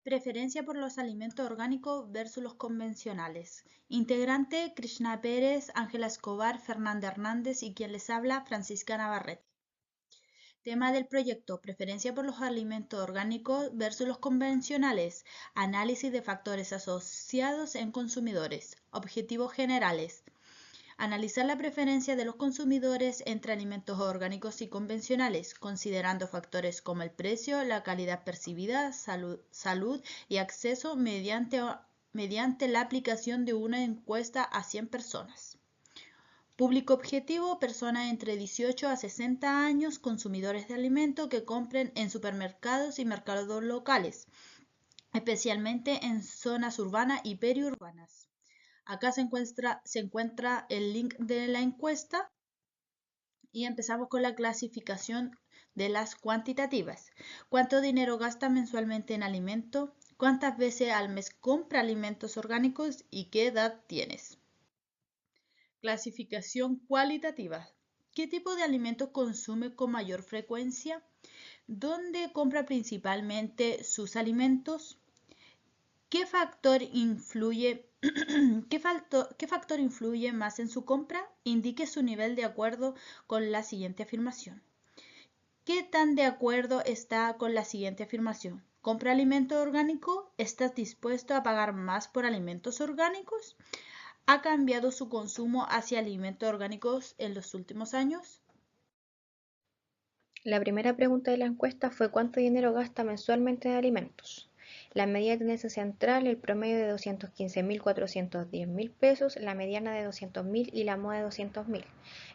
Preferencia por los alimentos orgánicos versus los convencionales. Integrante: Krishna Pérez, Ángela Escobar, Fernanda Hernández y quien les habla, Francisca Navarrete. Tema del proyecto: preferencia por los alimentos orgánicos versus los convencionales. Análisis de factores asociados en consumidores. Objetivos generales: analizar la preferencia de los consumidores entre alimentos orgánicos y convencionales, considerando factores como el precio, la calidad percibida, salud y acceso mediante la aplicación de una encuesta a 100 personas. Público objetivo: personas entre 18 a 60 años, consumidores de alimentos que compren en supermercados y mercados locales, especialmente en zonas urbanas y periurbanas. Acá se encuentra el link de la encuesta y empezamos con la clasificación de las cuantitativas. ¿Cuánto dinero gasta mensualmente en alimentos? ¿Cuántas veces al mes compra alimentos orgánicos y qué edad tienes? Clasificación cualitativa. ¿Qué tipo de alimentos consume con mayor frecuencia? ¿Dónde compra principalmente sus alimentos? ¿Qué factor influye más en su compra? Indique su nivel de acuerdo con la siguiente afirmación. ¿Qué tan de acuerdo está con la siguiente afirmación? ¿Compra alimento orgánico? ¿Estás dispuesto a pagar más por alimentos orgánicos? ¿Ha cambiado su consumo hacia alimentos orgánicos en los últimos años? La primera pregunta de la encuesta fue ¿cuánto dinero gasta mensualmente en alimentos? La medida de tendencia central, el promedio de 215.410.000 pesos, la mediana de 200.000 y la moda de 200.000.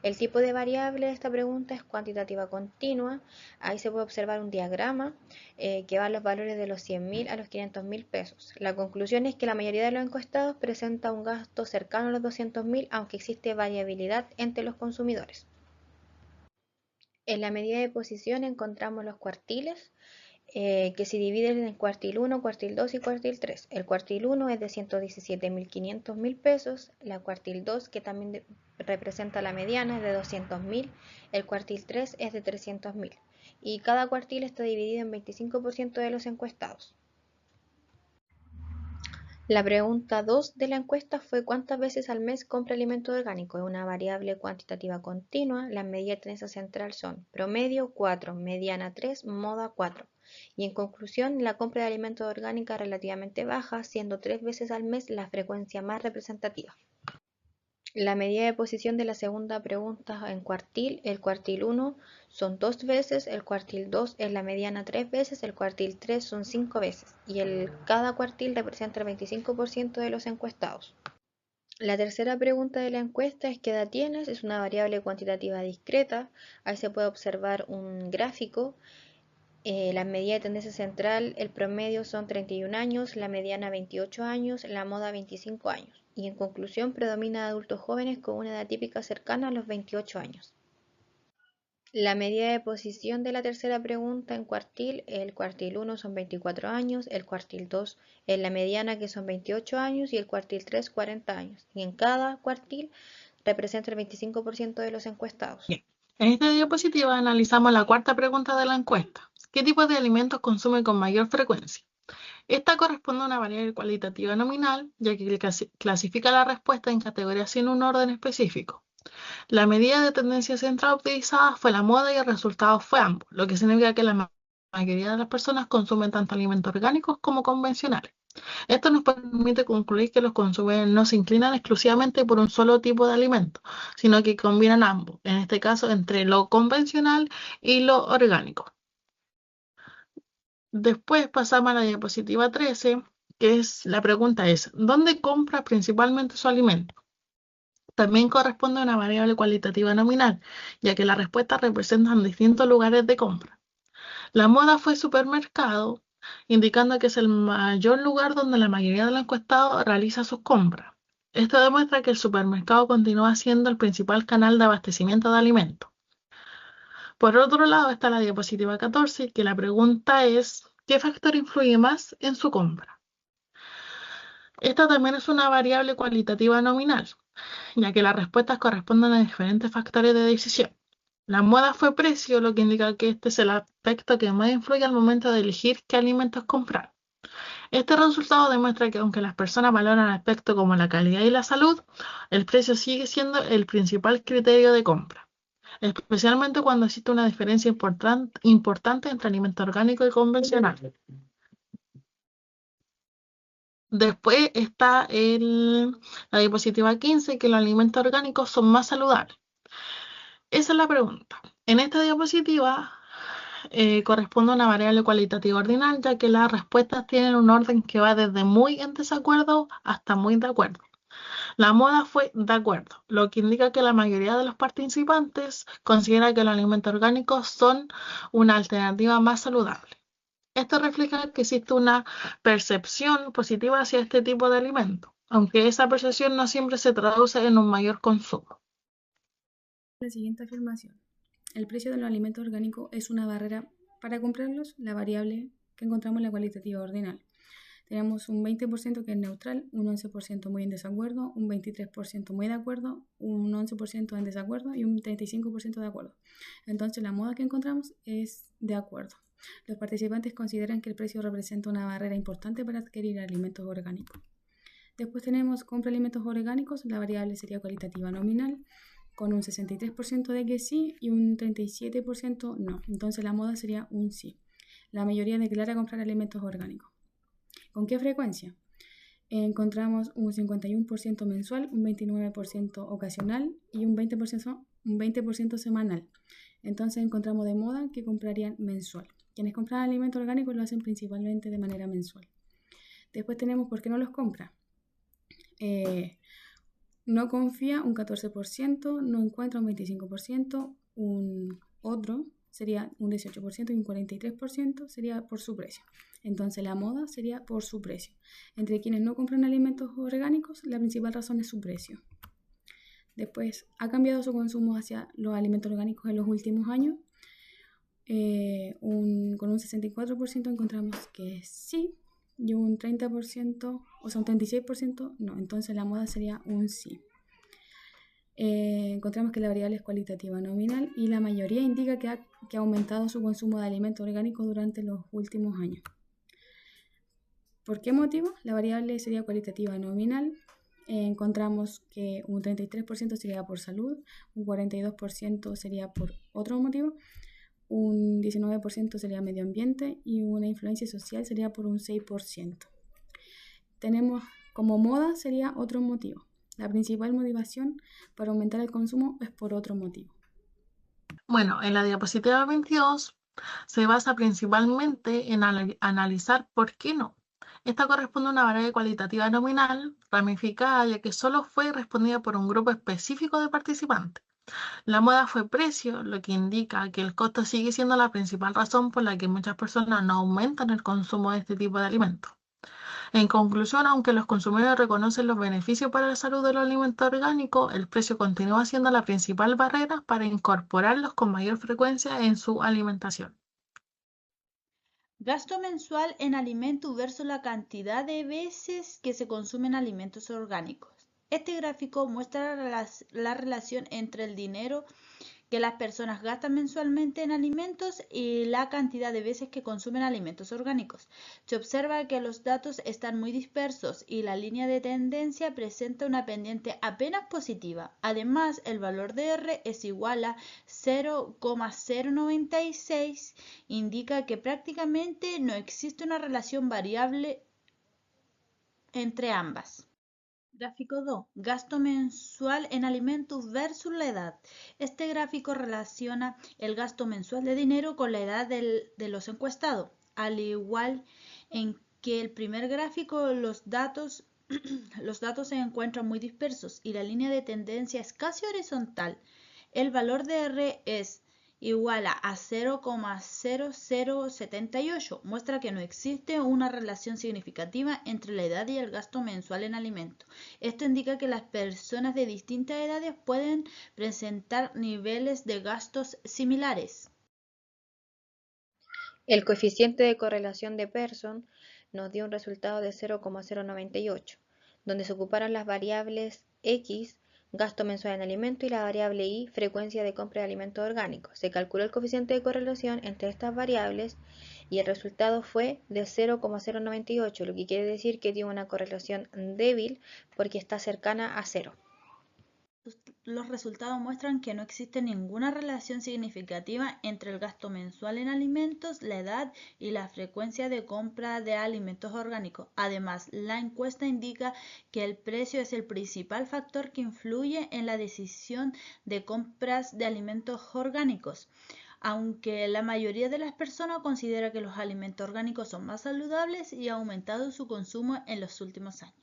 El tipo de variable de esta pregunta es cuantitativa continua. Ahí se puede observar un diagrama que va a los valores de los 100.000 a los 500.000 pesos. La conclusión es que la mayoría de los encuestados presenta un gasto cercano a los 200.000, aunque existe variabilidad entre los consumidores. En la medida de posición encontramos los cuartiles que se dividen en cuartil 1, cuartil 2 y cuartil 3. El cuartil 1 es de 117.500.000 pesos, la cuartil 2, que también representa la mediana, es de 200.000, el cuartil 3 es de 300.000 y cada cuartil está dividido en 25% de los encuestados. La pregunta 2 de la encuesta fue ¿cuántas veces al mes compra alimento orgánico? Es una variable cuantitativa continua. Las medidas de tendencia central son promedio 4, mediana 3, moda 4. Y en conclusión, la compra de alimentos orgánicos es relativamente baja, siendo 3 veces al mes la frecuencia más representativa. La medida de posición de la segunda pregunta en cuartil, el cuartil 1 son 2 veces, el cuartil 2 es la mediana 3 veces, el cuartil 3 son 5 veces y cada cuartil representa el 25% de los encuestados. La tercera pregunta de la encuesta es ¿qué edad tienes? Es una variable cuantitativa discreta. Ahí se puede observar un gráfico. La medida de tendencia central, el promedio son 31 años, la mediana 28 años, la moda 25 años. Y en conclusión, predomina adultos jóvenes con una edad típica cercana a los 28 años. La medida de posición de la tercera pregunta en cuartil, el cuartil 1 son 24 años, el cuartil 2 es la mediana que son 28 años y el cuartil 3 40 años. Y en cada cuartil representa el 25% de los encuestados. Bien. En esta diapositiva analizamos la cuarta pregunta de la encuesta. ¿Qué tipo de alimentos consume con mayor frecuencia? Esta corresponde a una variable cualitativa nominal, ya que clasifica la respuesta en categorías sin un orden específico. La medida de tendencia central utilizada fue la moda y el resultado fue ambos, lo que significa que la mayoría de las personas consumen tanto alimentos orgánicos como convencionales. Esto nos permite concluir que los consumidores no se inclinan exclusivamente por un solo tipo de alimento, sino que combinan ambos, en este caso entre lo convencional y lo orgánico. Después pasamos a la diapositiva 13, que es la pregunta es, ¿dónde compra principalmente su alimento? También corresponde a una variable cualitativa nominal, ya que las respuestas representan distintos lugares de compra. La moda fue supermercado, indicando que es el mayor lugar donde la mayoría de los encuestados realiza sus compras. Esto demuestra que el supermercado continúa siendo el principal canal de abastecimiento de alimentos. Por otro lado está la diapositiva 14, que la pregunta es, ¿qué factor influye más en su compra? Esta también es una variable cualitativa nominal, ya que las respuestas corresponden a diferentes factores de decisión. La moda fue precio, lo que indica que este es el aspecto que más influye al momento de elegir qué alimentos comprar. Este resultado demuestra que aunque las personas valoran aspectos como la calidad y la salud, el precio sigue siendo el principal criterio de compra, especialmente cuando existe una diferencia importante entre alimento orgánico y convencional. Después está la diapositiva 15, que los alimentos orgánicos son más saludables. Esa es la pregunta. En esta diapositiva corresponde a una variable cualitativa ordinal, ya que las respuestas tienen un orden que va desde muy en desacuerdo hasta muy de acuerdo. La moda fue de acuerdo, lo que indica que la mayoría de los participantes considera que los alimentos orgánicos son una alternativa más saludable. Esto refleja que existe una percepción positiva hacia este tipo de alimentos, aunque esa percepción no siempre se traduce en un mayor consumo. La siguiente afirmación. El precio de los alimentos orgánicos es una barrera para comprarlos, la variable que encontramos en la cualitativa ordinal. Tenemos un 20% que es neutral, un 11% muy en desacuerdo, un 23% muy de acuerdo, un 11% en desacuerdo y un 35% de acuerdo. Entonces la moda que encontramos es de acuerdo. Los participantes consideran que el precio representa una barrera importante para adquirir alimentos orgánicos. Después tenemos compra alimentos orgánicos, la variable sería cualitativa nominal, con un 63% de que sí y un 37% no. Entonces la moda sería un sí. La mayoría declara comprar alimentos orgánicos. ¿Con qué frecuencia? Encontramos un 51% mensual, un 29% ocasional y un 20% semanal. Entonces encontramos de moda que comprarían mensual. Quienes compran alimentos orgánicos lo hacen principalmente de manera mensual. Después tenemos por qué no los compra. No confía un 14%, no encuentra un 25%, un otro sería un 18% y un 43% sería por su precio. Entonces la moda sería por su precio. Entre quienes no compran alimentos orgánicos, la principal razón es su precio. Después, ¿ha cambiado su consumo hacia los alimentos orgánicos en los últimos años? Con un 64% encontramos que sí y un 30%, o sea un 36% no. Entonces la moda sería un sí. Encontramos que la variable es cualitativa nominal y la mayoría indica que ha aumentado su consumo de alimentos orgánicos durante los últimos años. ¿Por qué motivo? La variable sería cualitativa nominal. Encontramos que un 33% sería por salud, un 42% sería por otro motivo, un 19% sería medio ambiente y una influencia social sería por un 6%. Tenemos como moda sería otro motivo. La principal motivación para aumentar el consumo es por otro motivo. Bueno, en la diapositiva 22 se basa principalmente en analizar por qué no. Esta corresponde a una variable cualitativa nominal ramificada, ya que solo fue respondida por un grupo específico de participantes. La moda fue precio, lo que indica que el costo sigue siendo la principal razón por la que muchas personas no aumentan el consumo de este tipo de alimentos. En conclusión, aunque los consumidores reconocen los beneficios para la salud de los alimentos orgánicos, el precio continúa siendo la principal barrera para incorporarlos con mayor frecuencia en su alimentación. Gasto mensual en alimentos versus la cantidad de veces que se consumen alimentos orgánicos. Este gráfico muestra la relación entre el dinero que las personas gastan mensualmente en alimentos y la cantidad de veces que consumen alimentos orgánicos. Se observa que los datos están muy dispersos y la línea de tendencia presenta una pendiente apenas positiva. Además, el valor de R es igual a 0,096, indica que prácticamente no existe una relación variable entre ambas. Gráfico 2. Gasto mensual en alimentos versus la edad. Este gráfico relaciona el gasto mensual de dinero con la edad de los encuestados. Al igual en que el primer gráfico, los datos se encuentran muy dispersos y la línea de tendencia es casi horizontal. El valor de R es igual a 0,0078. Muestra que no existe una relación significativa entre la edad y el gasto mensual en alimentos. Esto indica que las personas de distintas edades pueden presentar niveles de gastos similares. El coeficiente de correlación de Pearson nos dio un resultado de 0,098, donde se ocuparon las variables X, gasto mensual en alimento, y la variable Y, frecuencia de compra de alimentos orgánicos. Se calculó el coeficiente de correlación entre estas variables y el resultado fue de 0,098, lo que quiere decir que tiene una correlación débil porque está cercana a 0. Los resultados muestran que no existe ninguna relación significativa entre el gasto mensual en alimentos, la edad y la frecuencia de compra de alimentos orgánicos. Además, la encuesta indica que el precio es el principal factor que influye en la decisión de compras de alimentos orgánicos, aunque la mayoría de las personas considera que los alimentos orgánicos son más saludables y ha aumentado su consumo en los últimos años.